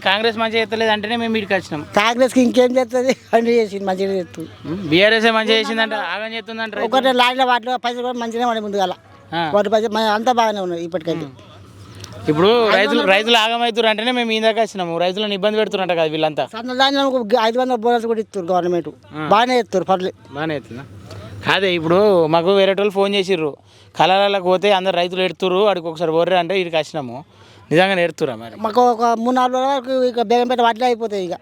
కాంగ్రెస్ మంచిగా చేస్తలేదు అంటేనే మేము వీడికి వచ్చినాం. కాంగ్రెస్కి ఇంకేం చేస్తుంది అన్ని చేసింది మంచిగా చేస్తుంది. బీఆర్ఎస్ మంచిగా చేసిందంట, ఆగం చేస్తుందంట. ఒకటి లాడ్ల వాటిలో పైసలు కూడా మంచిగానే పడి ముందుగా వాటి పైసలు అంతా బాగానే ఉన్నాయి ఇప్పటికైతే. ఇప్పుడు రైతులు ఆగమవుతారు అంటేనే మేము ఈ దాకా వచ్చినాము. రైతులను ఇబ్బంది పెడుతున్నట్ట కదా వీళ్ళంతా. సన్నదానికి 500 బోనస్ కూడా ఇస్తారు గవర్నమెంట్, బాగానే ఇస్తారు పర్లేదు. బాగానే అవుతుందా? కాదే ఇప్పుడు మాకు వేరే వాళ్ళు ఫోన్ చేసిర్రు, కళాలకు పోతే అందరు రైతులు ఎడుతుర్రు, అడికి ఒకసారి పోర్రే అంటే ఇక్కడికి వచ్చినాము. నిజంగా నేర్తురా మరి? మాకు ఒక 3-4 రోజుల వరకు ఇక బేగంపేట వాటిలో అయిపోతాయి. ఇక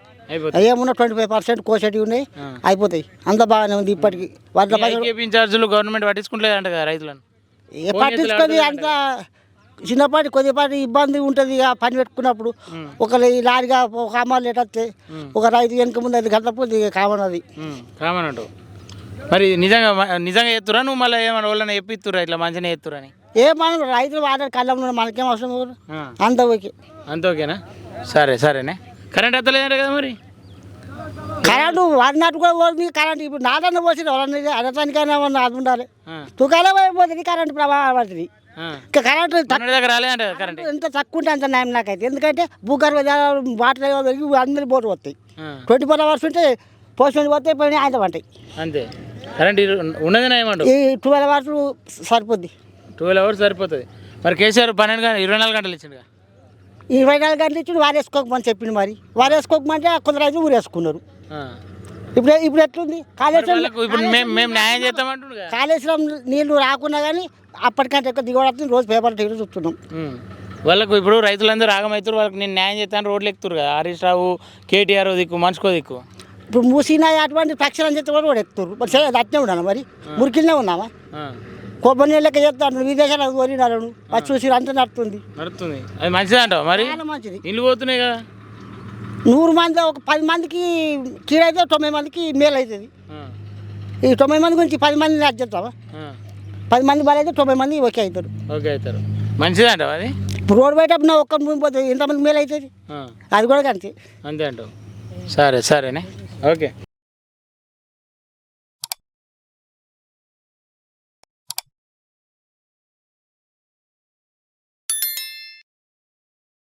ఏమున్నా 25% కోసేటివి ఉన్నాయి, అయిపోతాయి. అంత బాగానే ఉంది ఇప్పటికి. వాటిలో ఇన్ఛార్జీలు గవర్నమెంట్ పట్టించుకుంటలేదంట కదా రైతులను. పట్టించుకొని అంత చిన్నపాటి కొద్దిపాటి ఇబ్బంది ఉంటుంది. ఇక పని పెట్టుకున్నప్పుడు ఒకరు ఈ లారీగా ఒక అమ్మాయిలు ఎట్టొస్తే ఒక రైతు వెనక ముందు 5 గంటల పోతే ఇక కామన్ అది కామన్. మరి నిజంగా ఎత్తురా నువ్వు మళ్ళీ ఏమన్నా వాళ్ళని చెప్పిస్తురా ఇట్లా మంచిగా ఎత్తురని? మనం రైతులు వాడారు కళ్ళం మనకేం అవసరం, అంత ఓకే. అంత ఓకేనా? సరేనే. కరెంట్ ఎత్తలేదంట కదా మరి? కరెంటు వాడినట్టు కూడా పోతుంది కరెంట్. ఇప్పుడు నాదన్న పోసిన వాళ్ళని అడటానికైనా అది ఉండాలి. తుకాలే పోతుంది కరెంటు ప్రభావం పడుతుంది. ఇంకా కరెంటు ఎంత తక్కువ ఉంటే అంత న్యాయం నాకైతే. ఎందుకంటే భూగర్భ వాటర్ అందరి బోర్డు వస్తాయి. 24 hours ఉంటే పోస్ట్ పోతాయి, పోయినా ఆయన పడతాయి అంతే. కరెంట్ ఉన్నది ఈ 12 hours సరిపోద్ది. 12 hours సరిపోతుంది. మరి కేసీఆర్ 24 గంటలు ఇచ్చిండు. 24 గంటలు ఇచ్చి వారేసుకోకమని చెప్పింది. మరి వారేసుకోకమంటే కొందరు రైతులు ఊరేసుకున్నారు. ఇప్పుడు ఎట్లుంది కాళేశ్వరం నీళ్లు రాకున్నా కానీ అప్పటికంటే ఎక్కువ దిగబడుతుంది. రోజు పేపర్ టీవీ చూస్తున్నాం. వాళ్ళకు ఇప్పుడు రైతులందరూ ఆగమవుతారు, వాళ్ళకి నేను న్యాయం చేస్తాను రోడ్లు ఎక్కుతారు కదా. హరీష్ రావు, కేటీఆర్ దిక్కు, మనిషికో దిక్కు. ఇప్పుడు మూసిన అటువంటి పక్షులు అని చెప్తే కూడా ఎక్కుతారు. మరి అట్నే ఉన్నాను, మరి మురికినే ఉన్నామా? కొబ్బరి నీళ్ళకి చెప్తాను విదేశాలకు కోరినారు అది చూసి అంతా నడుతుంది. అది మంచిది అంటావు మరి? మంచిది. ఇల్లు పోతున్నాయి కదా. 100 మంది ఒక 10 మందికి కీడైతే 9 మందికి మేలు అవుతుంది. ఈ 9 మంది గురించి 10 మందిని అది చెప్తావా? 10 మంది బాగా అయితే 9 మంది ఓకే అవుతారు. మంచిది అంటావు అది? ఇప్పుడు రోడ్డు బయట ఒక్క పోతుంది ఎంతమంది మేలు అవుతుంది. అది కూడా అంతే అంటావు. సరేనే ఓకే.